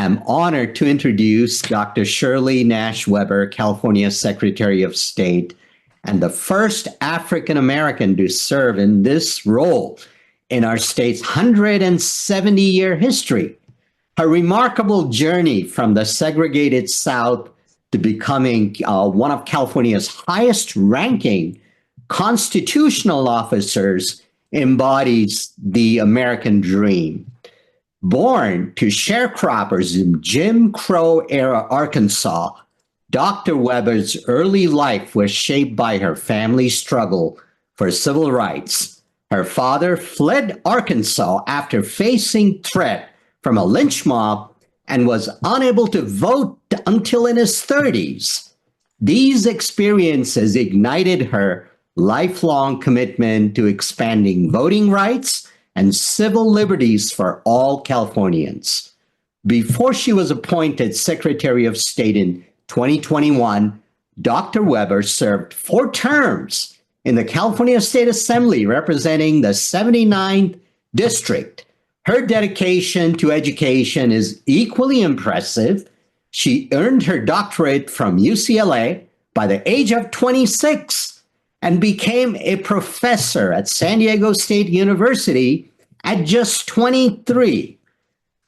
am honored to introduce Dr. Shirley Nash Weber, California Secretary of State, and the first African American to serve in this role in our state's 170-year history. Her remarkable journey from the segregated South to becoming one of California's highest-ranking constitutional officers embodies the American dream. Born to sharecroppers in Jim Crow-era Arkansas, Dr. Weber's early life was shaped by her family's struggle for civil rights. Her father fled Arkansas after facing threat from a lynch mob and was unable to vote until in his 30s. These experiences ignited her lifelong commitment to expanding voting rights and civil liberties for all Californians. Before she was appointed Secretary of State in 2021, Dr. Weber served 4 terms in the California State Assembly representing the 79th District. Her dedication to education is equally impressive. She earned her doctorate from UCLA by the age of 26 and became a professor at San Diego State University at just 23.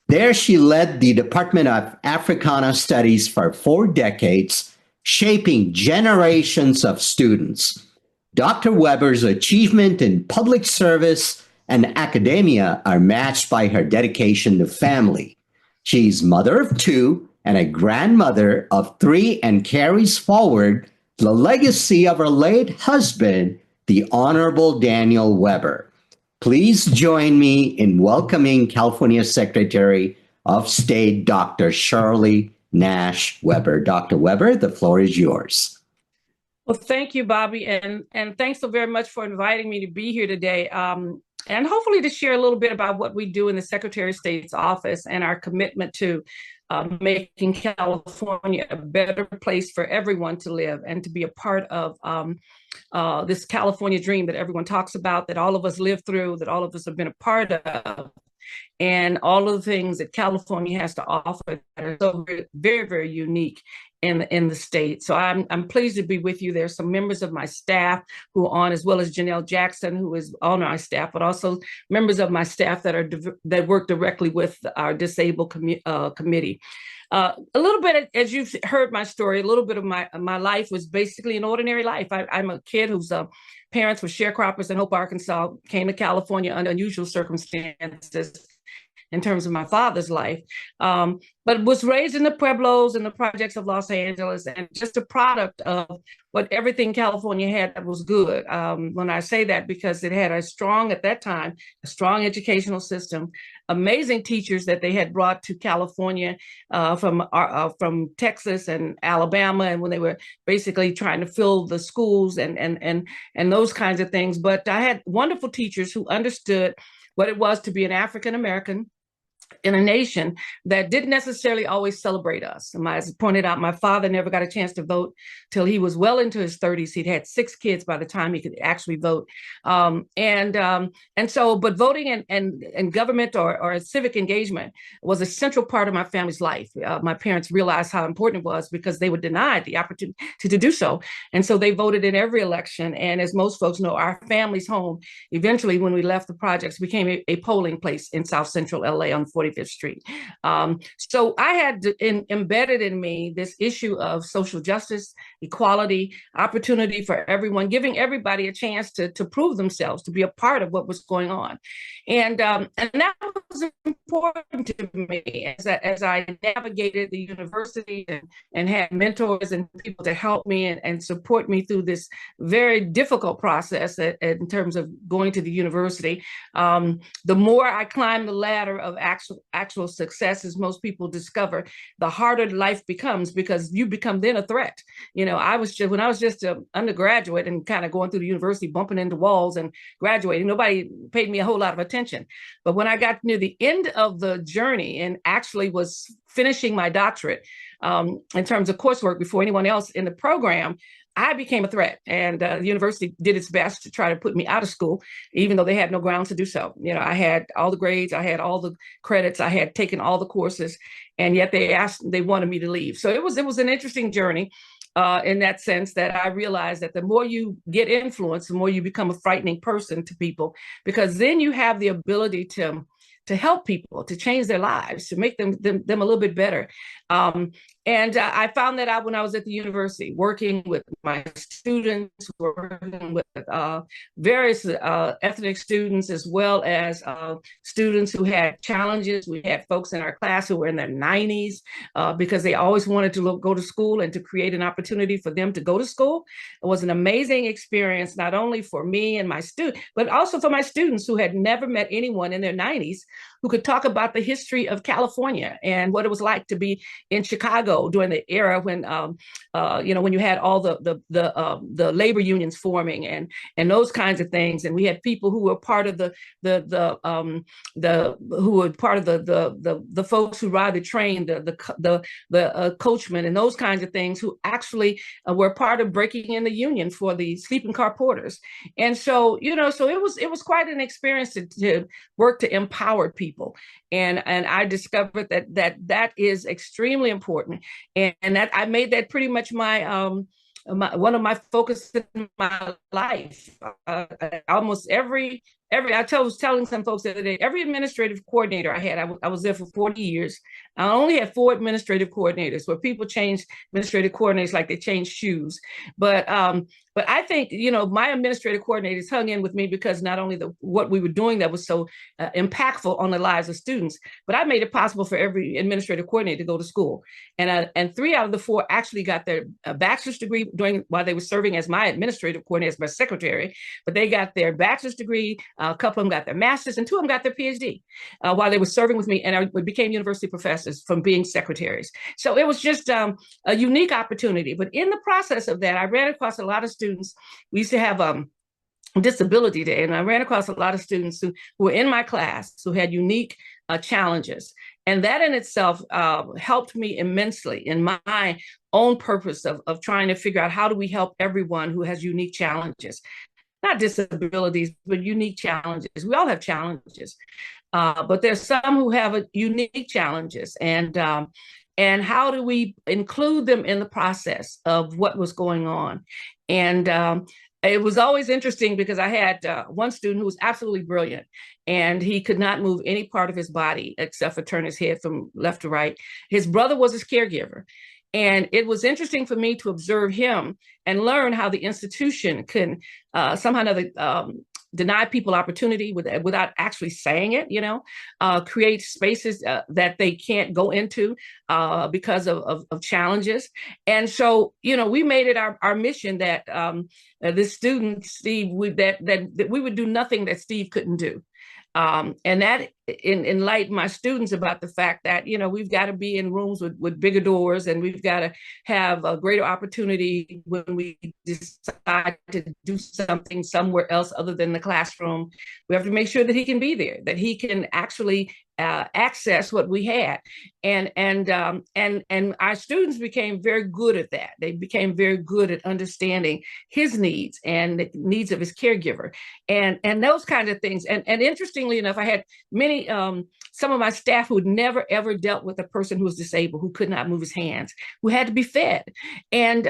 There she led the Department of Africana Studies for 4 decades, shaping generations of students. Dr. Weber's achievement in public service and academia are matched by her dedication to family. She's mother of 2 and a grandmother of 3 and carries forward the legacy of her late husband, the Honorable Daniel Weber. Please join me in welcoming California Secretary of State, Dr. Shirley Nash Weber. Dr. Weber, the floor is yours. Well, thank you, Bobby, and thanks so very much for inviting me to be here today, and hopefully to share a little bit about what we do in the Secretary of State's office and our commitment to making California a better place for everyone to live and to be a part of this California dream that everyone talks about, that all of us live through, that all of us have been a part of, and all of the things that California has to offer that are so very, very, very unique in the state. So I'm pleased to be with you. There's some members of my staff who are on, as well as Janelle Jackson, who is on our staff, but also members of my staff that work directly with our disabled committee. A little bit, as you've heard my story, a little bit of my life was basically an ordinary life. I'm a kid whose parents were sharecroppers in Hope, Arkansas, came to California under unusual circumstances in terms of my father's life, but was raised in the Pueblos and the projects of Los Angeles, and just a product of what everything California had that was good. When I say that, because it had at that time, a strong educational system, amazing teachers that they had brought to California from Texas and Alabama, and when they were basically trying to fill the schools and those kinds of things. But I had wonderful teachers who understood what it was to be an African American in a nation that didn't necessarily always celebrate us. As I pointed out, my father never got a chance to vote till he was well into his 30s. He'd had 6 kids by the time he could actually vote. But voting and government or civic engagement was a central part of my family's life. My parents realized how important it was because they were denied the opportunity to do so. And so they voted in every election. And as most folks know, our family's home, eventually when we left the projects, became a polling place in South Central LA on 45th Street. So I had embedded in me this issue of social justice, equality, opportunity for everyone, giving everybody a chance to prove themselves, to be a part of what was going on. And that was important to me as I navigated the university and had mentors and people to help me and support me through this very difficult process in terms of going to the university. The more I climbed the ladder of actual success, as most people discover, the harder life becomes, because you become then a threat. When I was just an undergraduate and kind of going through the university, bumping into walls and graduating, nobody paid me a whole lot of attention. But when I got near the end of the journey and actually was finishing my doctorate in terms of coursework before anyone else in the program, I became a threat, and the university did its best to try to put me out of school, even though they had no grounds to do so. You know, I had all the grades, I had all the credits, I had taken all the courses, and yet they wanted me to leave. So it was an interesting journey. In that sense, that I realized that the more you get influence, the more you become a frightening person to people, because then you have the ability to help people, to change their lives, to make them a little bit better. And I found that out when I was at the university, working with my students, working with various ethnic students, as well as students who had challenges. We had folks in our class who were in their 90s because they always wanted to go to school, and to create an opportunity for them to go to school. It was an amazing experience, not only for me and my students, but also for my students who had never met anyone in their 90s who could talk about the history of California and what it was like to be in Chicago during the era when, when you had all the labor unions forming and those kinds of things. And we had people who were part of the folks who ride the train, the coachmen and those kinds of things, who actually were part of breaking in the union for the sleeping car porters. And so, so it was quite an experience to work to empower people. And I discovered that is extremely important, and that I made that pretty much my one of my focus in my life. Almost every I was telling some folks the other day, every administrative coordinator I had, I was there for 40 years. I only had 4 administrative coordinators, where people change administrative coordinators like they change shoes. But I think, my administrative coordinators hung in with me because not only what we were doing that was so impactful on the lives of students, but I made it possible for every administrative coordinator to go to school. And 3 out of the 4 actually got their bachelor's degree while they were serving as my administrative coordinator, as my secretary. But they got their bachelor's degree. A couple of them got their master's, and 2 of them got their PhD while they were serving with me, and we became university professors from being secretaries. So it was just a unique opportunity. But in the process of that, I ran across a lot of students. We used to have disability day, and I ran across a lot of students who were in my class who had unique challenges. And that in itself helped me immensely in my own purpose of trying to figure out, how do we help everyone who has unique challenges? Not disabilities, but unique challenges. We all have challenges, but there's some who have unique challenges, and how do we include them in the process of what was going on? And it was always interesting because I had one student who was absolutely brilliant, and he could not move any part of his body except for turn his head from left to right. His brother was his caregiver. And it was interesting for me to observe him and learn how the institution can somehow or another deny people opportunity without actually saying it, create spaces that they can't go into because of challenges. And so, we made it our mission that this student, Steve, that we would do nothing that Steve couldn't do. And that enlightened my students about the fact that, we've got to be in rooms with bigger doors, and we've got to have a greater opportunity when we decide to do something somewhere else other than the classroom. We have to make sure that he can be there, that he can actually access what we had. And our students became very good at that. They became very good at understanding his needs and the needs of his caregiver and those kinds of things. And interestingly enough, I had many, some of my staff who had never, ever dealt with a person who was disabled, who could not move his hands, who had to be fed. And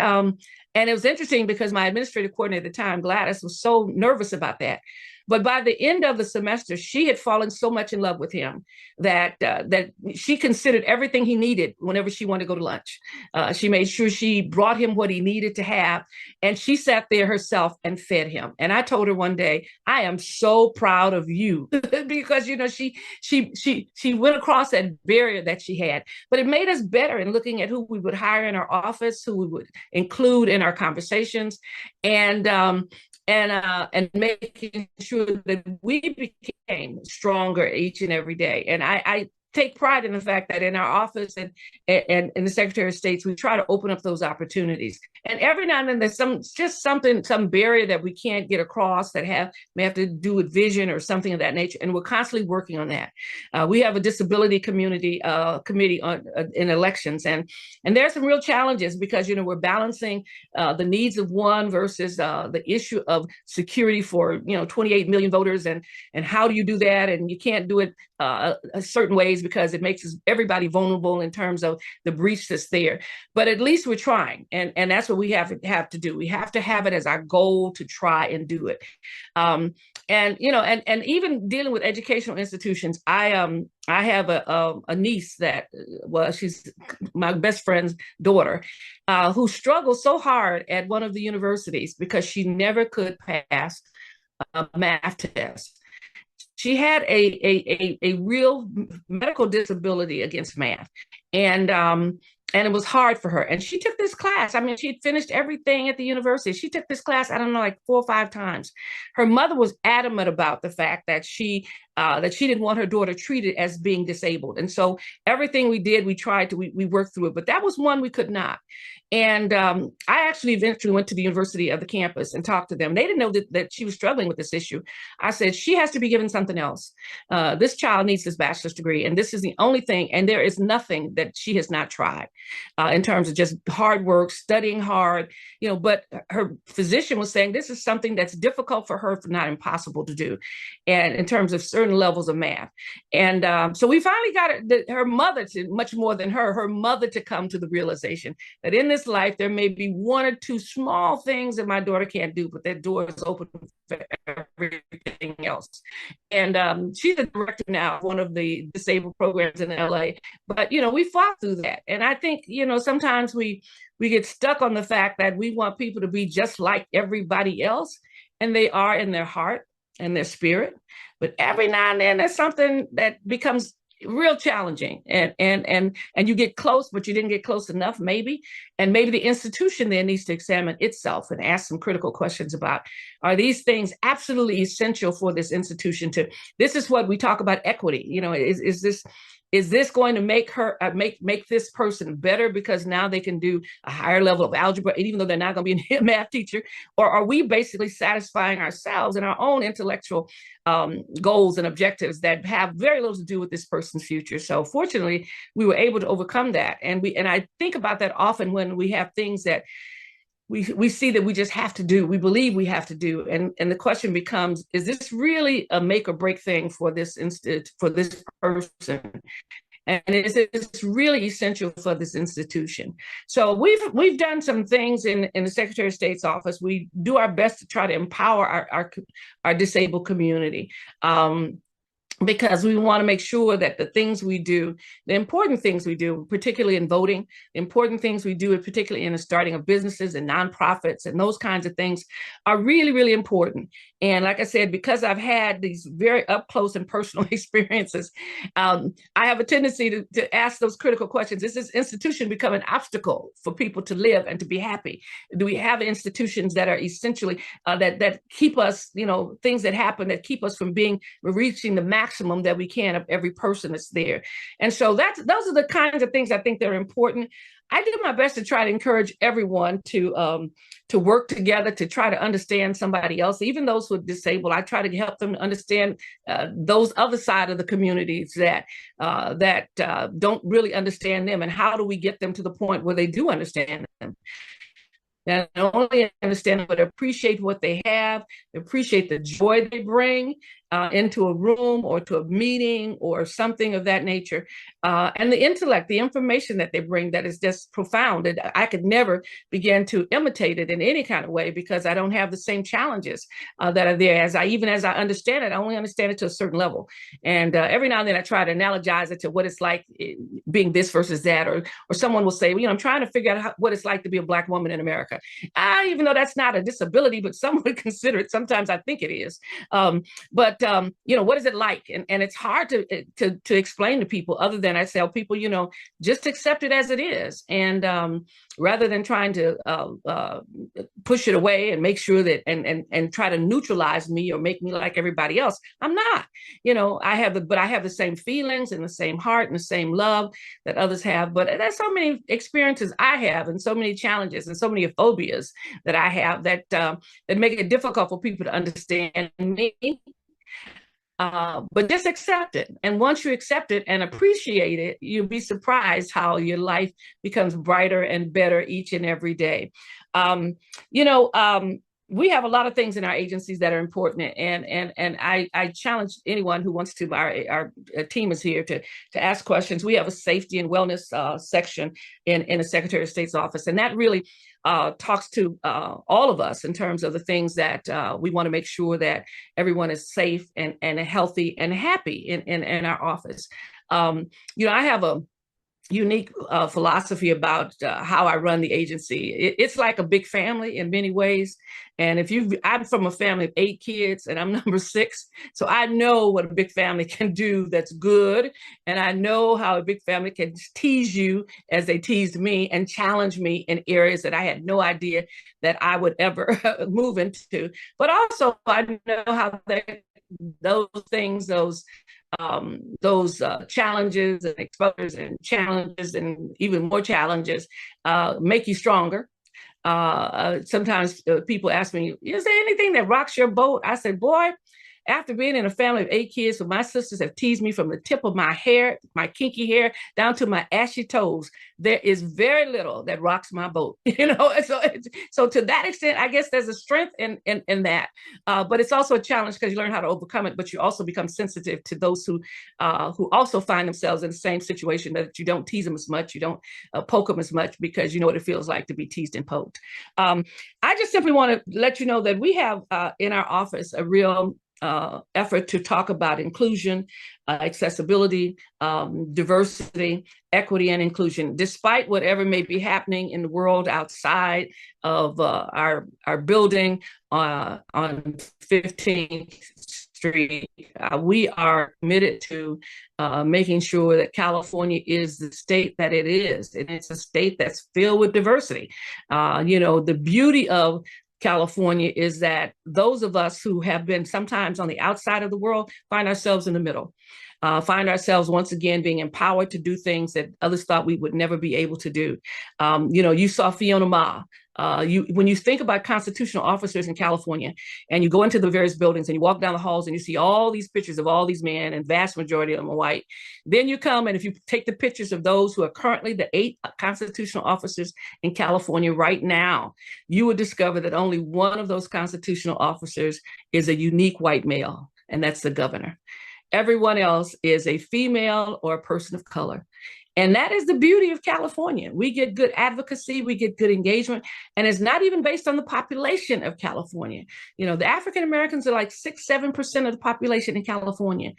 it was interesting because my administrative coordinator at the time, Gladys, was so nervous about that. But by the end of the semester, she had fallen so much in love with him that she considered everything he needed whenever she wanted to go to lunch. She made sure she brought him what he needed to have, and she sat there herself and fed him. And I told her one day, I am so proud of you because she went across that barrier that she had. But it made us better in looking at who we would hire in our office, who we would include in our conversations, and making sure that we became stronger each and every day. And I take pride in the fact that in our office and in the Secretary of State's, we try to open up those opportunities. And every now and then there's some barrier that we can't get across that may have to do with vision or something of that nature. And we're constantly working on that. We have a disability committee on in elections, and there are some real challenges because we're balancing the needs of one versus the issue of security for 28 million voters, and how do you do that? And you can't do it certain ways because it makes everybody vulnerable in terms of the breach that's there. But at least we're trying, and that's what we have to do. We have to have it as our goal to try and do it. And even dealing with educational institutions, I have a niece that, she's my best friend's daughter, who struggled so hard at one of the universities because she never could pass a math test. She had a real medical disability against math, and it was hard for her. And she took this class. I mean, she had finished everything at the university. She took this class, I don't know, like 4 or 5 times. Her mother was adamant about the fact that she didn't want her daughter treated as being disabled. And so everything we did, we worked through it. But that was one we could not. And I actually eventually went to the university of the campus and talked to them. They didn't know that she was struggling with this issue. I said, she has to be given something else. This child needs this bachelor's degree, and this is the only thing. And there is nothing that she has not tried in terms of just hard work, studying hard, but her physician was saying this is something that's difficult for her, not impossible to do. And in terms of certain levels of math. And so we finally got her mother to, much more than her mother to come to the realization that in this life, there may be 1 or 2 small things that my daughter can't do, but that door is open for everything else. And she's the director now of one of the disabled programs in LA. But, we fought through that. And I think, sometimes we get stuck on the fact that we want people to be just like everybody else, and they are in their heart and their spirit. But every now and then there's something that becomes real challenging, and you get close, but you didn't get close enough, maybe. And maybe the institution then needs to examine itself and ask some critical questions about, are these things absolutely essential for this institution this is what we talk about equity. Is this going to make her make this person better because now they can do a higher level of algebra, even though they're not going to be a math teacher? Or are we basically satisfying ourselves and our own intellectual goals and objectives that have very little to do with this person's future? So fortunately, we were able to overcome that. And I think about that often when we have things that we see that we just have to do, we believe we have to do. And the question becomes, is this really a make or break thing for this person? And is this really essential for this institution? So we've done some things in the Secretary of State's office. We do our best to try to empower our disabled community. Because we want to make sure that the things we do, the important things we do, particularly in voting, the important things we do, particularly in the starting of businesses and nonprofits and those kinds of things, are really, really important. And like I said, because I've had these very up close and personal experiences, I have a tendency to ask those critical questions. Is this institution become an obstacle for people to live and to be happy? Do we have institutions that are essentially that keep us, things that happen that keep us from reaching the maximum that we can of every person that's there? And so those are the kinds of things I think that are important. I do my best to try to encourage everyone to work together, to try to understand somebody else, even those who are disabled. I try to help them understand those other side of the communities that don't really understand them, and how do we get them to the point where they do understand them. And not only understand, but appreciate what they have, appreciate the joy they bring into a room or to a meeting or something of that nature. And the intellect, the information that they bring that is just profound. And I could never begin to imitate it in any kind of way because I don't have the same challenges that are there. Even as I understand it, I only understand it to a certain level. And every now and then I try to analogize it to what it's like being this versus that, or someone will say, I'm trying to figure out what it's like to be a Black woman in America. Even though that's not a disability, but some would consider it. Sometimes I think it is. But what is it like? And it's hard to explain to people, other than I tell people, just accept it as it is. And rather than trying to push it away and make sure that and try to neutralize me or make me like everybody else, I'm not. I have the same feelings and the same heart and the same love that others have. But there's so many experiences I have, and so many challenges and so many phobias that I have that make it difficult for people to understand me. But just accept it. And once you accept it and appreciate it, you'll be surprised how your life becomes brighter and better each and every day. We have a lot of things in our agencies that are important, and I challenge anyone who wants to. Our team is here to ask questions. We have a safety and wellness section in the Secretary of State's office, and that really talks to all of us in terms of the things that we want to make sure that everyone is safe and healthy and happy in our office. I have a unique philosophy about how I run the agency. It's like a big family in many ways. And I'm from a family of 8 kids, and I'm number 6. So I know what a big family can do that's good. And I know how a big family can tease you as they teased me and challenge me in areas that I had no idea that I would ever move into. But also I know how those challenges and exposures and challenges and even more challenges make you stronger. Sometimes people ask me, is there anything that rocks your boat? I said, boy, after being in a family of 8 kids, so my sisters have teased me from the tip of my hair, my kinky hair, down to my ashy toes. There is very little that rocks my boat, So to that extent, I guess there's a strength in that, but it's also a challenge because you learn how to overcome it. But you also become sensitive to those who also find themselves in the same situation, that you don't tease them as much, you don't poke them as much, because you know what it feels like to be teased and poked. I just simply want to let you know that we have in our office a real effort to talk about inclusion, accessibility, diversity, equity, and inclusion, despite whatever may be happening in the world outside of our building on 15th Street. We are committed to making sure that California is the state that it is, and it's a state that's filled with diversity. The beauty of California is that those of us who have been sometimes on the outside of the world find ourselves in the middle, find ourselves once again being empowered to do things that others thought we would never be able to do. You saw Fiona Ma. When you think about constitutional officers in California, and you go into the various buildings and you walk down the halls and you see all these pictures of all these men, and vast majority of them are white. Then you come, and if you take the pictures of those who are currently the 8 constitutional officers in California right now, you would discover that only one of those constitutional officers is a unique white male, and that's the governor. Everyone else is a female or a person of color. And that is the beauty of California. We get good advocacy, we get good engagement, and it's not even based on the population of California. The African Americans are like 6-7% of the population in California.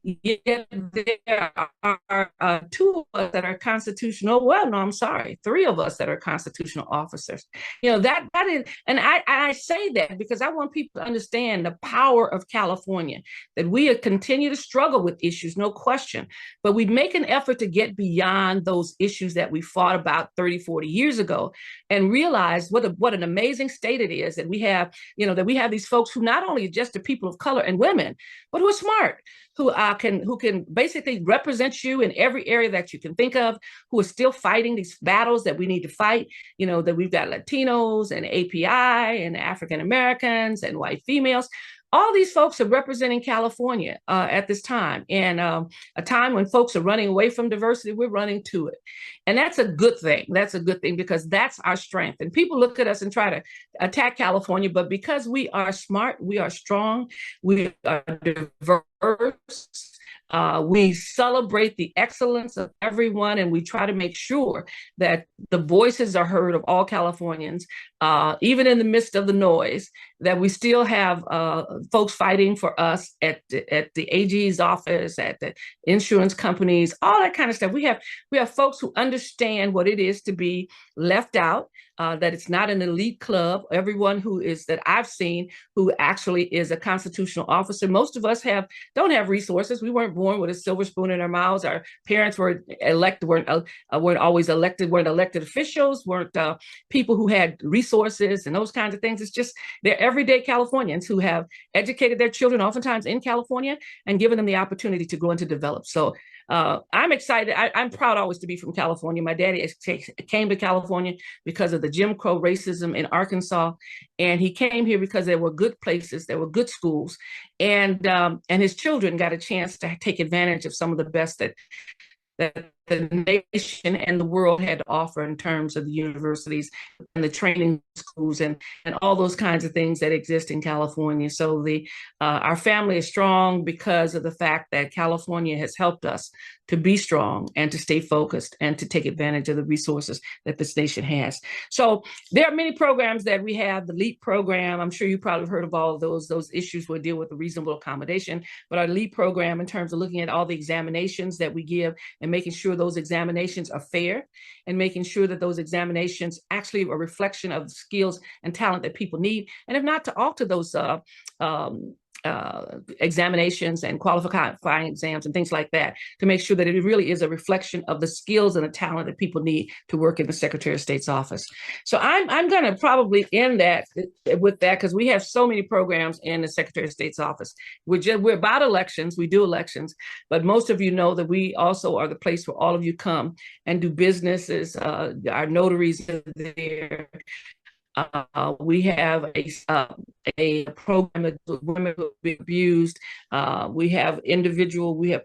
Yet there are 2 of us that are constitutional. Well, no, I'm sorry, 3 of us that are constitutional officers. That is, and I say that because I want people to understand the power of California, that we continue to struggle with issues, no question, but we make an effort to get beyond those issues that we fought about 30, 40 years ago, and realize what an amazing state it is. And we have, that we have these folks who not only are just the people of color and women, but who are smart, who can basically represent you in every area that you can think of, who are still fighting these battles that we need to fight. That we've got Latinos and API and African Americans and white females. All these folks are representing California at this time, and a time when folks are running away from diversity, we're running to it. And that's a good thing. That's a good thing, because that's our strength. And people look at us and try to attack California, but because we are smart, we are strong, we are diverse, we celebrate the excellence of everyone, and we try to make sure that the voices are heard of all Californians, even in the midst of the noise. that we still have folks fighting for us at the AG's office, at the insurance companies, all that kind of stuff. We have folks who understand what it is to be left out, that it's not an elite club. Everyone who is that I've seen who actually is a constitutional officer. Most of us don't have resources. We weren't born with a silver spoon in our mouths. Our parents weren't always elected, weren't elected officials, weren't people who had resources and those kinds of things. It's just they're everyday Californians who have educated their children, oftentimes in California, and given them the opportunity to grow and to develop. So I'm excited. I'm proud always to be from California. My daddy came to California because of the Jim Crow racism in Arkansas, and he came here because there were good places, there were good schools, and his children got a chance to take advantage of some of the best that the nation and the world had to offer in terms of the universities and the training schools and all those kinds of things that exist in California. So our family is strong because of the fact that California has helped us to be strong and to stay focused and to take advantage of the resources that this nation has. So there are many programs that we have. The LEAP program, I'm sure you probably heard of all of those issues will deal with the reasonable accommodation, but our LEAP program in terms of looking at all the examinations that we give and making sure those examinations are fair and making sure that those examinations actually are a reflection of the skills and talent that people need. And if not, to alter those examinations and qualifying exams and things like that to make sure that it really is a reflection of the skills and the talent that people need to work in the Secretary of State's office. So I'm going to probably end that with that because we have so many programs in the Secretary of State's office. We're about elections. We do elections, but most of you know that we also are the place where all of you come and do businesses. Our notaries are there. We have a program that women will be abused. We have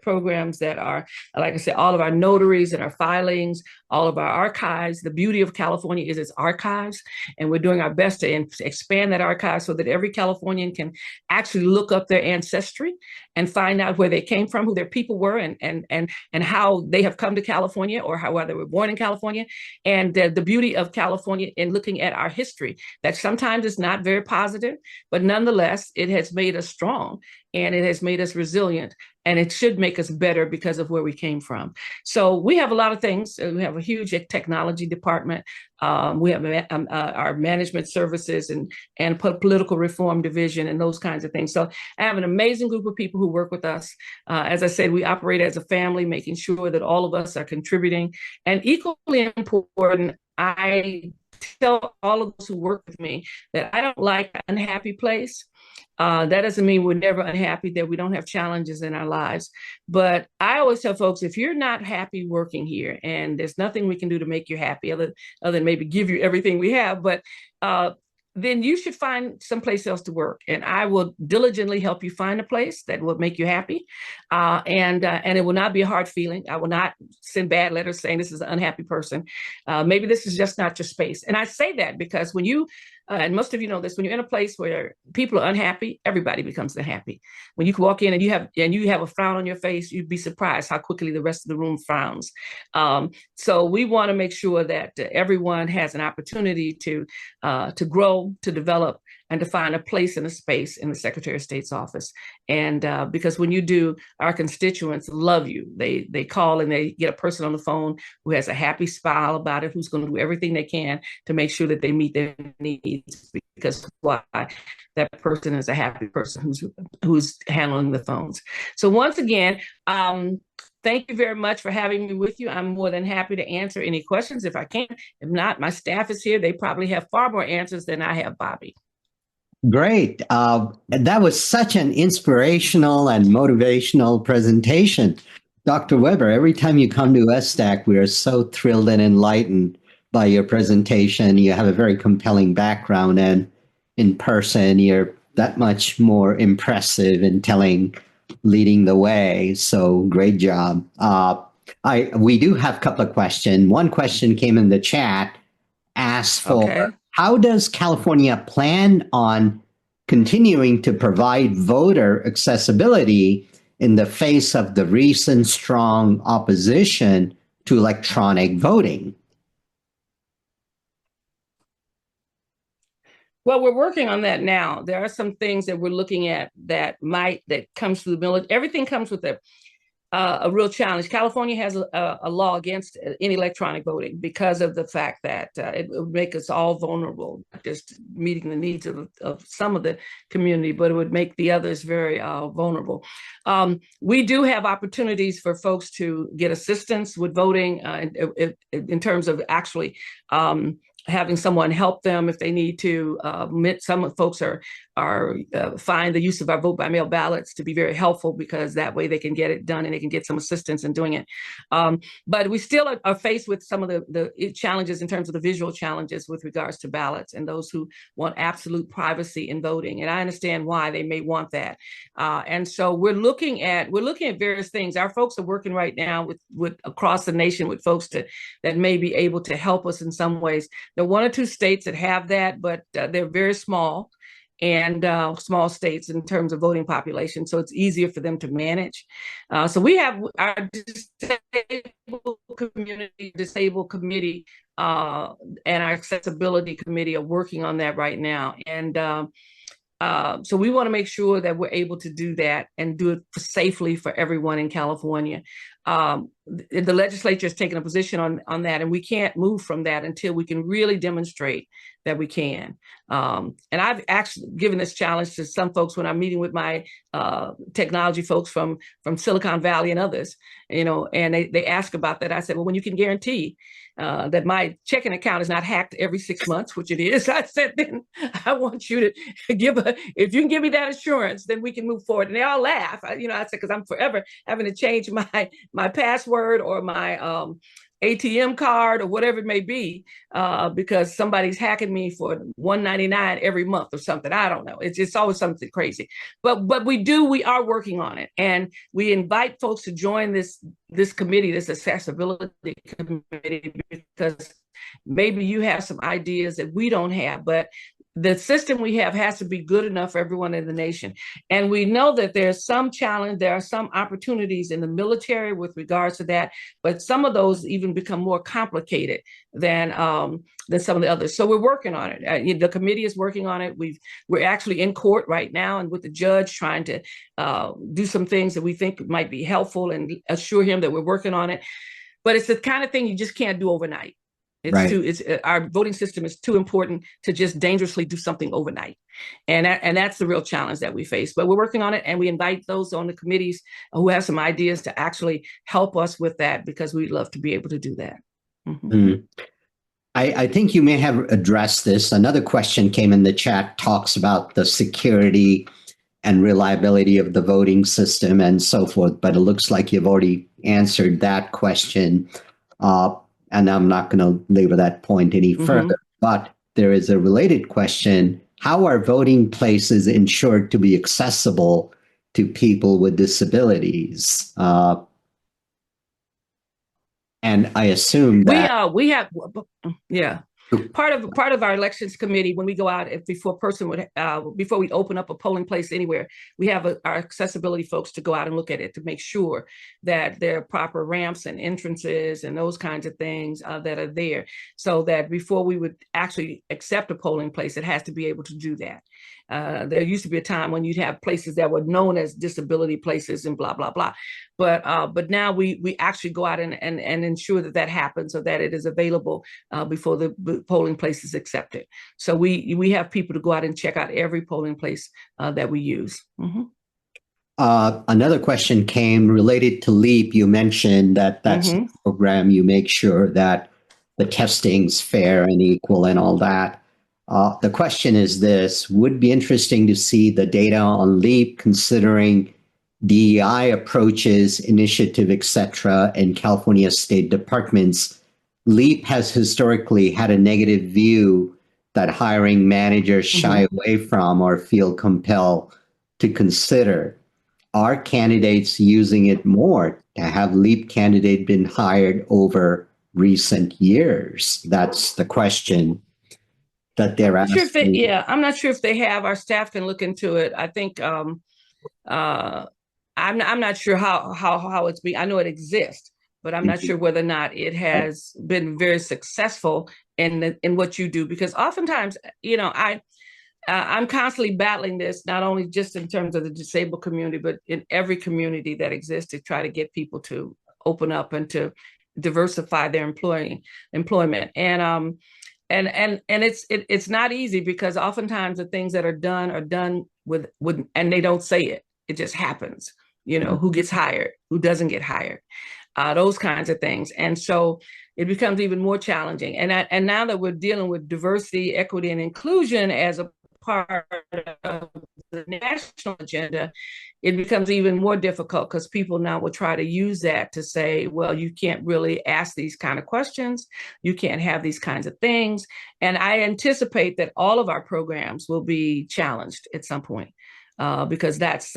programs that are, like I said, all of our notaries and our filings, all of our archives. The beauty of California is its archives, and we're doing our best to expand that archive so that every Californian can actually look up their ancestry and find out where they came from, who their people were, and how they have come to California or how they were born in California. And the beauty of California in looking at our history, that sometimes is not very positive, but nonetheless, it has made us strong and it has made us resilient, and it should make us better because of where we came from. So we have a lot of things. We have a huge technology department. We have our management services and political reform division and those kinds of things. So I have an amazing group of people who work with us. As I said, we operate as a family, making sure that all of us are contributing. And equally important, I tell all of those who work with me that I don't like an unhappy place. That doesn't mean we're never unhappy, that we don't have challenges in our lives. But I always tell folks, if you're not happy working here and there's nothing we can do to make you happy other than maybe give you everything we have, but then you should find someplace else to work. And I will diligently help you find a place that will make you happy. And it will not be a hard feeling. I will not send bad letters saying this is an unhappy person. Maybe this is just not your space. And I say that because when you, and most of you know this, when you're in a place where people are unhappy, everybody becomes unhappy. When you can walk in and you have a frown on your face, you'd be surprised how quickly the rest of the room frowns. So we want to make sure that everyone has an opportunity to grow, to develop, and to find a place and a space in the Secretary of State's office. And because when you do, our constituents love you. They call and they get a person on the phone who has a happy smile about it, who's going to do everything they can to make sure that they meet their needs, because why? That person is a happy person who's handling the phones. So once again, thank you very much for having me with you. I'm more than happy to answer any questions if I can. If not, my staff is here. They probably have far more answers than I have, Bobby. Great. That was such an inspirational and motivational presentation. Dr. Weber, every time you come to SDAC, we are so thrilled and enlightened by your presentation. You have a very compelling background, and in person, you're that much more impressive in leading the way. So great job. We do have a couple of questions. One question came in the chat, asked for, how does California plan on continuing to provide voter accessibility in the face of the recent strong opposition to electronic voting? Well, we're working on that now. There are some things that we're looking at that comes through the military. Everything comes with a real challenge. California has a law against any electronic voting because of the fact that it would make us all vulnerable, not just meeting the needs of some of the community, but it would make the others very vulnerable. We do have opportunities for folks to get assistance with voting in terms of actually having someone help them if they need to. Some folks find the use of our vote by mail ballots to be very helpful because that way they can get it done and they can get some assistance in doing it. But we still are faced with some of the challenges in terms of the visual challenges with regards to ballots and those who want absolute privacy in voting. And I understand why they may want that. And so we're looking at various things. Our folks are working right now with across the nation with folks that may be able to help us in some ways. There are one or two states that have that, but they're very small and small states in terms of voting population. So it's easier for them to manage. So we have our disabled committee and our accessibility committee are working on that right now. And so we want to make sure that we're able to do that and do it safely for everyone in California. The legislature has taken a position on that, and we can't move from that until we can really demonstrate that we can. And I've actually given this challenge to some folks when I'm meeting with my technology folks from Silicon Valley and others, and they ask about that. I said, well, when you can guarantee that my checking account is not hacked every 6 months, which it is, I said, then I want you to if you can give me that assurance, then we can move forward. And they all laugh. I said, because I'm forever having to change my password or my ATM card or whatever it may be, because somebody's hacking me for $1.99 every month or something. I don't know. It's always something crazy. But we are working on it, and we invite folks to join this committee, this accessibility committee, because maybe you have some ideas that we don't have, but the system we have has to be good enough for everyone in the nation. And we know that there's some challenge, there are some opportunities in the military with regards to that, but some of those even become more complicated than some of the others. So we're working on it. The committee is working on it. We're actually in court right now and with the judge trying to do some things that we think might be helpful and assure him that we're working on it. But it's the kind of thing you just can't do overnight. Our voting system is too important to just dangerously do something overnight. And that's the real challenge that we face. But we're working on it, and we invite those on the committees who have some ideas to actually help us with that, because we'd love to be able to do that. Mm-hmm. I think you may have addressed this. Another question came in the chat, talks about the security and reliability of the voting system and so forth, but it looks like you've already answered that question. And I'm not going to labor that point any further, but there is a related question. How are voting places ensured to be accessible to people with disabilities? And I assume that we have part of our elections committee, when we go out, before we open up a polling place anywhere, we have our accessibility folks to go out and look at it to make sure that there are proper ramps and entrances and those kinds of things that are there, so that before we would actually accept a polling place, it has to be able to do that. There used to be a time when you'd have places that were known as disability places and blah, blah, blah. But now we actually go out and ensure that happens, so that it is available before the polling place is accepted. So we have people to go out and check out every polling place that we use. Mm-hmm. Another question came related to LEAP. You mentioned that's a program. You make sure that the testing's fair and equal and all that. The question is this: would be interesting to see the data on LEAP, considering DEI approaches, initiative, etc., in California state departments. LEAP has historically had a negative view that hiring managers shy away from or feel compelled to consider. Are candidates using it more? To have LEAP candidate been hired over recent years? That's the question that they're asking. I'm not sure if they have. Our staff can look into it. I think I'm not sure how it's being. I know it exists, but I'm not sure whether or not it has been very successful in what you do, because oftentimes, I'm constantly battling this, not only just in terms of the disabled community, but in every community that exists, to try to get people to open up and to diversify their employment. And it's not easy, because oftentimes the things that are done with and they don't say it. It just happens. You know, who gets hired, who doesn't get hired, those kinds of things. And so it becomes even more challenging. And now that we're dealing with diversity, equity, and inclusion as a part of the national agenda, it becomes even more difficult, because people now will try to use that to say, well, you can't really ask these kind of questions. You can't have these kinds of things. And I anticipate that all of our programs will be challenged at some point, because that's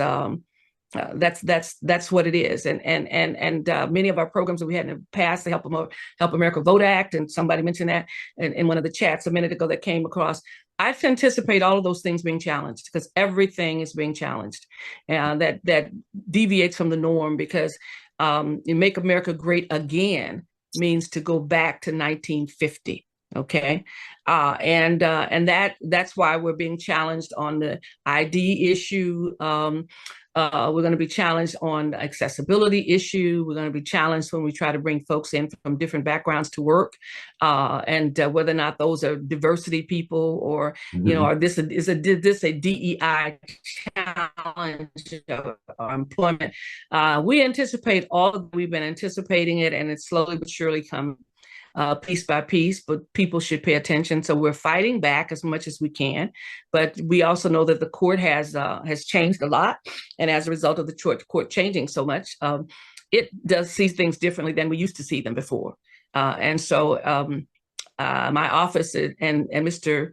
what it is. And many of our programs that we had in the past, the Help America Vote Act, and somebody mentioned that in one of the chats a minute ago that came across. I anticipate all of those things being challenged, because everything is being challenged, and that deviates from the norm, because Make America Great Again means to go back to 1950. Okay. And that's why we're being challenged on the ID issue. We're going to be challenged on the accessibility issue. We're going to be challenged when we try to bring folks in from different backgrounds to work, and whether or not those are diversity people, or, you know, is this a DEI challenge or employment? We anticipate all of, we've been anticipating it, and it's slowly but surely come piece by piece, but people should pay attention. So we're fighting back as much as we can, but we also know that the court has changed a lot, and as a result of the court changing so much, it does see things differently than we used to see them before. And so my office and Mr.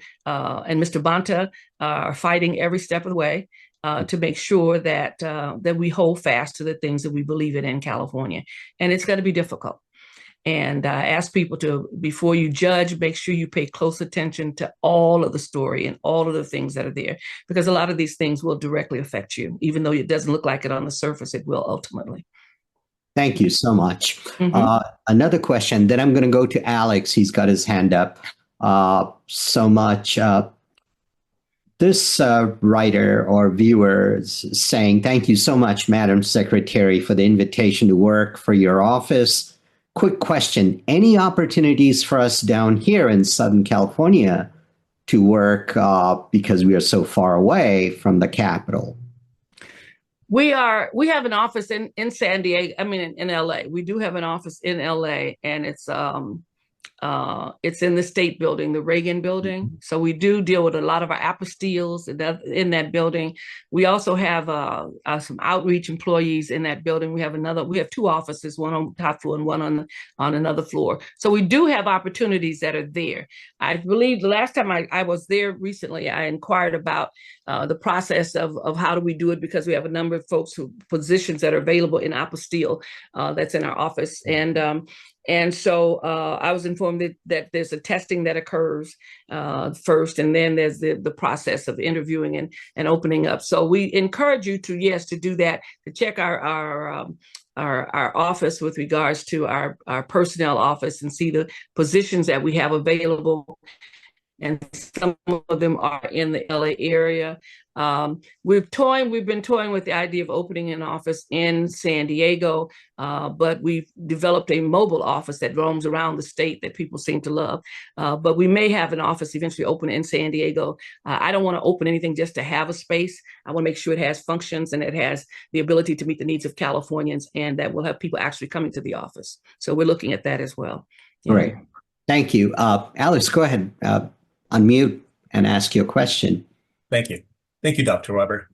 Banta are fighting every step of the way to make sure that we hold fast to the things that we believe in California, and it's going to be difficult. And ask people to, before you judge, make sure you pay close attention to all of the story and all of the things that are there, because a lot of these things will directly affect you. Even though it doesn't look like it on the surface, it will ultimately. Thank you so much. Another question, then I'm going to go to Alex. He's got his hand up so much. This writer or viewer is saying, thank you so much, Madam Secretary, for the invitation to work for your office. Quick question, any opportunities for us down here in Southern California to work because we are so far away from the capital? We have an office in San Diego, in LA. We do have an office in LA, and it's in the State Building, the Reagan Building. So we do deal with a lot of our apostilles in that building. We also have some outreach employees in that building. We have two offices, one on the top floor and one on another floor. So we do have opportunities that are there. I believe the last time I was there recently, I inquired about the process of how do we do it, because we have a number of positions that are available in apostille that's in our office. And so I was informed that there's a testing that occurs first, and then there's the process of interviewing and opening up. So we encourage you to do that, to check our office with regards to our personnel office, and see the positions that we have available. And some of them are in the LA area. We've been toying with the idea of opening an office in San Diego, but we've developed a mobile office that roams around the state that people seem to love. But we may have an office eventually open in San Diego. I don't want to open anything just to have a space. I want to make sure it has functions and it has the ability to meet the needs of Californians, and that will have people actually coming to the office. So we're looking at that as well. Great. Thank you. Alex, go ahead. Unmute and ask your question. Thank you. Thank you, Dr. Weber.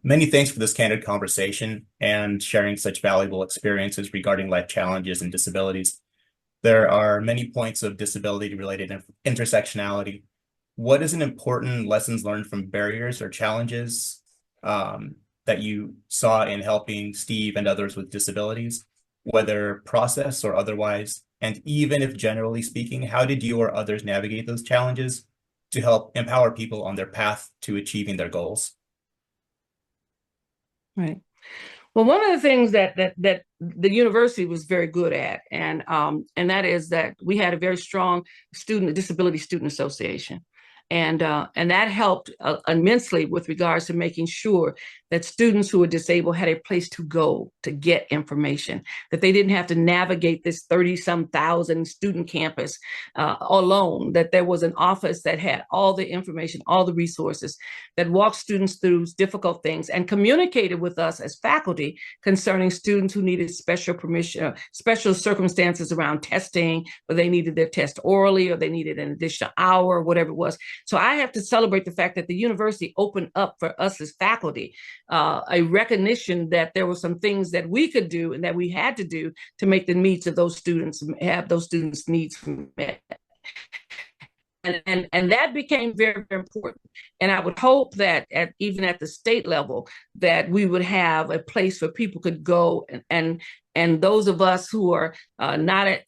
Many thanks for this candid conversation and sharing such valuable experiences regarding life challenges and disabilities. There are many points of disability-related intersectionality. What is an important lessons learned from barriers or challenges that you saw in helping Steve and others with disabilities, whether process or otherwise? And even if generally speaking, how did you or others navigate those challenges to help empower people on their path to achieving their goals? Right. Well, one of the things that the university was very good at, and that is that we had a very strong disability student association. And that helped immensely with regards to making sure that students who were disabled had a place to go to get information, that they didn't have to navigate this 30-some thousand student campus alone, that there was an office that had all the information, all the resources, that walked students through difficult things and communicated with us as faculty concerning students who needed special permission, special circumstances around testing, or they needed their test orally, or they needed an additional hour, or whatever it was. So I have to celebrate the fact that the university opened up for us as faculty a recognition that there were some things that we could do and that we had to do to make the needs of those students, have those students' needs met. And that became very, very important. And I would hope that even at the state level, that we would have a place where people could go and those of us who are not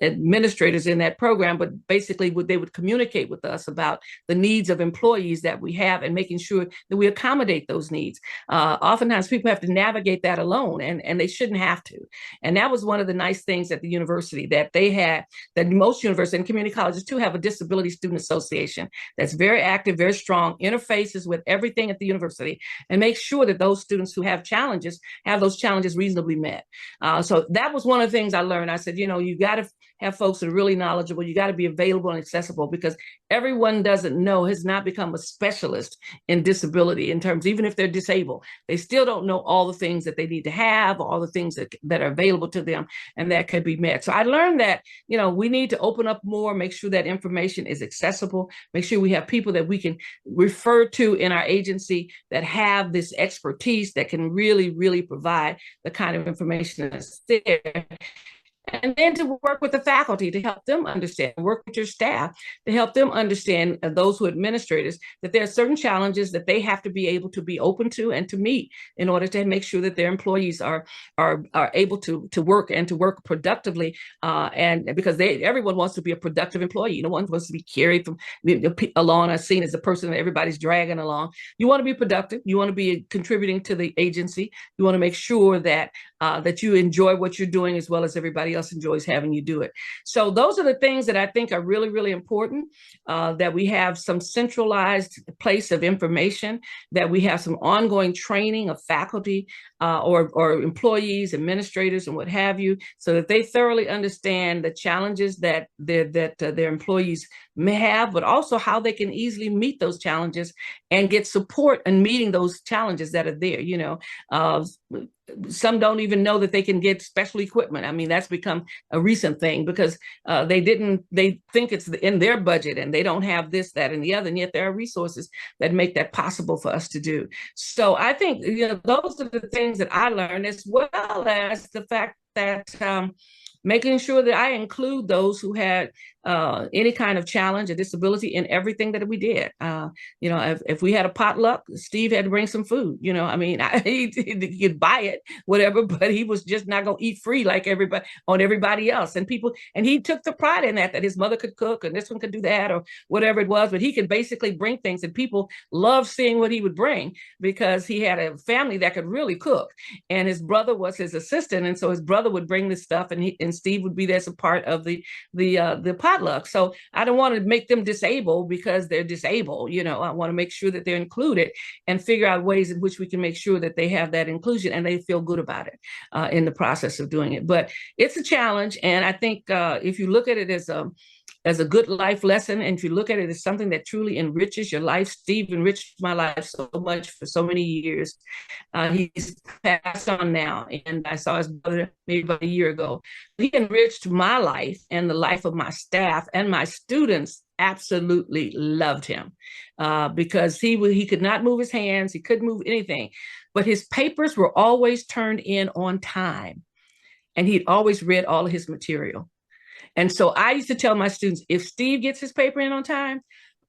administrators in that program, but basically they would communicate with us about the needs of employees that we have and making sure that we accommodate those needs. Oftentimes people have to navigate that alone, and they shouldn't have to. And that was one of the nice things at the university that they had, that most universities and community colleges too have a disability student association that's very active, very strong, interfaces with everything at the university, and make sure that those students who have those challenges reasonably met. So that was one of the things I learned. I said, you got to have folks that are really knowledgeable. You got to be available and accessible, because everyone has not become a specialist in disability in terms, even if they're disabled, they still don't know all the things that they need to have, all the things that are available to them, and that can be met. So I learned that, we need to open up more, make sure that information is accessible, make sure we have people that we can refer to in our agency that have this expertise that can really, really provide the kind of information that's there. And then to work with the faculty to help them understand, work with your staff to help them understand, those who are administrators, that there are certain challenges that they have to be able to be open to and to meet in order to make sure that their employees are able to work and to work productively. And because everyone wants to be a productive employee. No one wants to be carried along or seen as the person that everybody's dragging along. You want to be productive. You want to be contributing to the agency. You want to make sure that you enjoy what you're doing as well as everybody else enjoys having you do it. So those are the things that I think are really, really important, that we have some centralized place of information, that we have some ongoing training of faculty or employees, administrators, and what have you, so that they thoroughly understand the challenges that their employees may have, but also how they can easily meet those challenges and get support in meeting those challenges that are there. Some don't even know that they can get special equipment. I mean, that's become a recent thing because they think it's in their budget and they don't have this, that, and the other. And yet there are resources that make that possible for us to do. So I think, those are the things that I learned, as well as the fact that making sure that I include those who had any kind of challenge or disability in everything that we did. If we had a potluck, Steve had to bring some food. He could buy it, whatever, but he was just not going to eat free like everybody else. And he took the pride in that his mother could cook and this one could do that or whatever it was, but he could basically bring things, and people loved seeing what he would bring because he had a family that could really cook, and his brother was his assistant, and so his brother would bring this stuff, and Steve would be there as a part of the potluck. So I don't want to make them disabled because they're disabled. I want to make sure that they're included and figure out ways in which we can make sure that they have that inclusion and they feel good about it in the process of doing it. But it's a challenge, and I think if you look at it as a good life lesson, and if you look at it as something that truly enriches your life, Steve enriched my life so much for so many years. He's passed on now, and I saw his brother maybe about a year ago. He enriched my life and the life of my staff, and my students absolutely loved him because he could not move his hands, he couldn't move anything, but his papers were always turned in on time, and he'd always read all of his material. And so I used to tell my students, if Steve gets his paper in on time,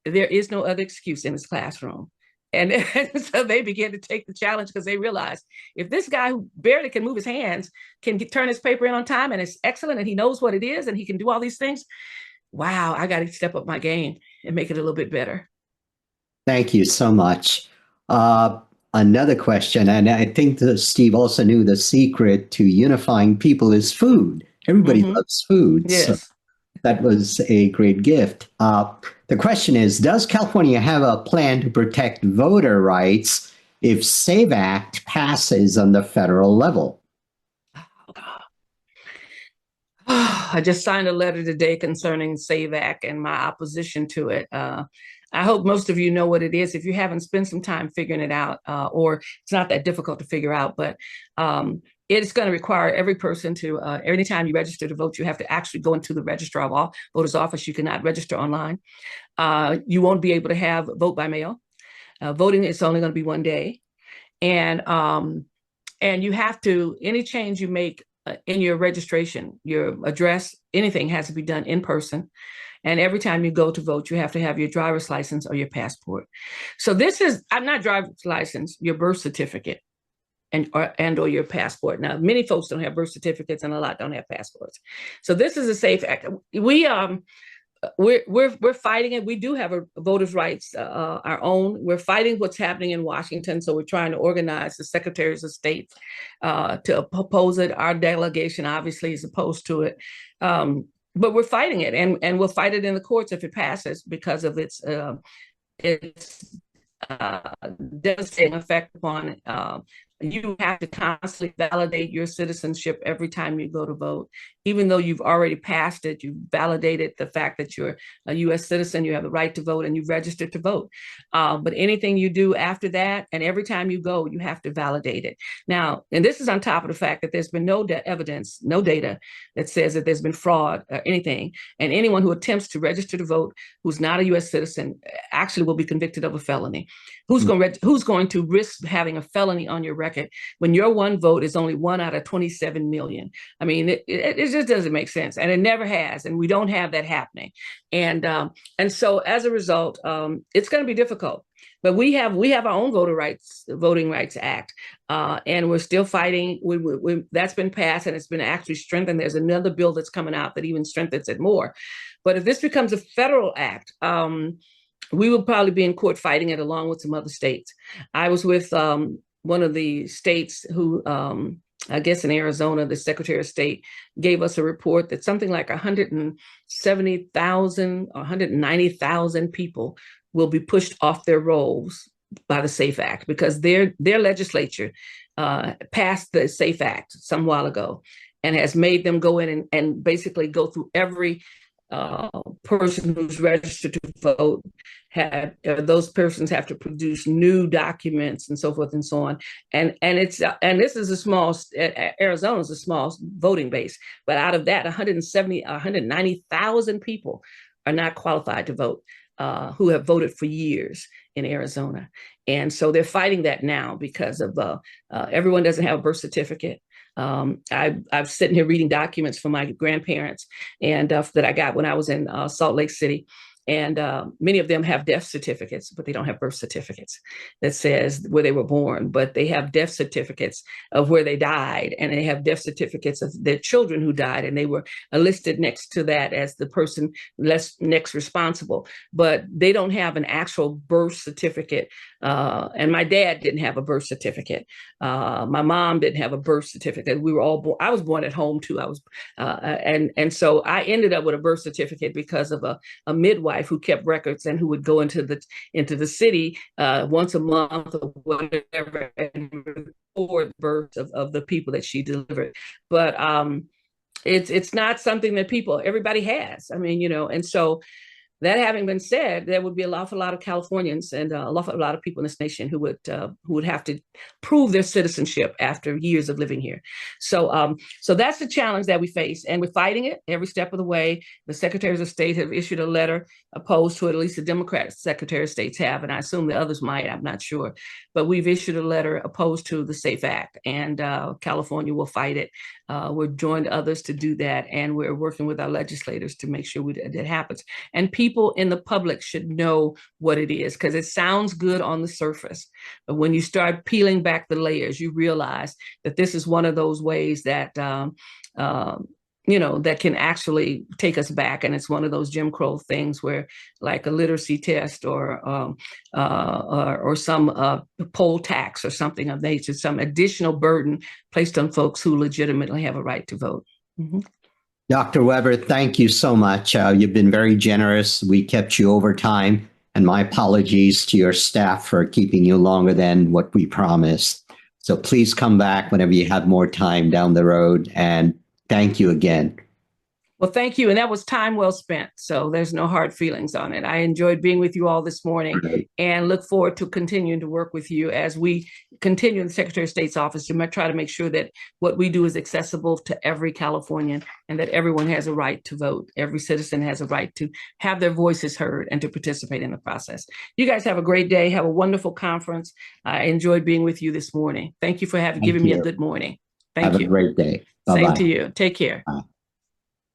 there is no other excuse in his classroom. And so they began to take the challenge because they realized if this guy who barely can move his hands can turn his paper in on time and it's excellent and he knows what it is and he can do all these things, wow, I got to step up my game and make it a little bit better. Thank you so much. Another question, and I think that Steve also knew the secret to unifying people is food. Everybody loves food. Yes. So That was a great gift. The question is, does California have a plan to protect voter rights if SAVE Act passes on the federal level? I just signed a letter today concerning SAVE Act and my opposition to it. I hope most of you know what it is. If you haven't, spent some time figuring it out, or it's not that difficult to figure out, but it's going to require every person to, anytime you register to vote, you have to actually go into the registrar of voters office. You cannot register online. You won't be able to have vote by mail. Voting is only going to be one day. And you have to, any change you make in your registration, your address, anything has to be done in person. And every time you go to vote, you have to have your driver's license or your passport. So this is, I'm not driver's license, your birth certificate or your passport. Now, many folks don't have birth certificates and a lot don't have passports. So this is a SAFE Act. We're fighting it. We do have a voters' rights, our own. We're fighting what's happening in Washington. So we're trying to organize the secretaries of state to oppose it. Our delegation obviously is opposed to it. But we're fighting it, and we'll fight it in the courts if it passes because of its devastating effect upon you have to constantly validate your citizenship every time you go to vote. Even though you've already passed it, you've validated the fact that you're a U.S. citizen, you have the right to vote, and you've registered to vote. But anything you do after that, and every time you go, you have to validate it. Now, and this is on top of the fact that there's been no evidence, no data that says that there's been fraud or anything. And anyone who attempts to register to vote who's not a U.S. citizen actually will be convicted of a felony. Who's going to risk having a felony on your record when your one vote is only 1 out of 27 million? I mean, it just doesn't make sense, and it never has, and we don't have that happening. And so as a result, it's going to be difficult. But we have our own Voting Rights Act, and we're still fighting. That's been passed, and it's been actually strengthened. There's another bill that's coming out that even strengthens it more. But if this becomes a federal act, we will probably be in court fighting it along with some other states. I was with one of the states who, I guess in Arizona, the Secretary of State gave us a report that something like 170,000 or 190,000 people will be pushed off their rolls by the SAFE Act because their legislature passed the SAFE Act some while ago and has made them go in and basically go through every person who's registered to vote. Those persons have to produce new documents and so forth and so on. And this is a small, Arizona is a small voting base, but out of that, 190,000 people are not qualified to vote, who have voted for years in Arizona. And so they're fighting that now because of everyone doesn't have a birth certificate. I'm sitting here reading documents from my grandparents and that I got when I was in Salt Lake City. And many of them have death certificates, but they don't have birth certificates that says where they were born, but they have death certificates of where they died. And they have death certificates of their children who died. And they were listed next to that as the person next responsible, but they don't have an actual birth certificate. And my dad didn't have a birth certificate. My mom didn't have a birth certificate. We were all born. I was born at home too. And so I ended up with a birth certificate because of a midwife who kept records and who would go into the city once a month or whatever and record births of the people that she delivered. But it's not something that everybody has. I mean, and so that having been said, there would be an awful lot of Californians and an awful lot of people in this nation who would have to prove their citizenship after years of living here. So that's the challenge that we face, and we're fighting it every step of the way. The secretaries of state have issued a letter opposed to it. At least the Democratic secretary of states have, and I assume the others might. I'm not sure, but we've issued a letter opposed to the SAFE Act, and California will fight it. We've joined others to do that, and we're working with our legislators to make sure that happens. And people in the public should know what it is, because it sounds good on the surface, but when you start peeling back the layers, you realize that this is one of those ways that that can actually take us back. And it's one of those Jim Crow things where, like a literacy test or some poll tax or something of nature, some additional burden placed on folks who legitimately have a right to vote. Mm-hmm. Dr. Weber, thank you so much. You've been very generous. We kept you over time, and my apologies to your staff for keeping you longer than what we promised. So please come back whenever you have more time down the road, and thank you again. Well, thank you. And that was time well spent. So there's no hard feelings on it. I enjoyed being with you all this morning and look forward to continuing to work with you as we continue in the Secretary of State's office to try to make sure that what we do is accessible to every Californian and that everyone has a right to vote. Every citizen has a right to have their voices heard and to participate in the process. You guys have a great day. Have a wonderful conference. I enjoyed being with you this morning. Thank you for giving me a good morning. Thank you. Have a great day. Bye-bye. Same to you. Take care. Bye.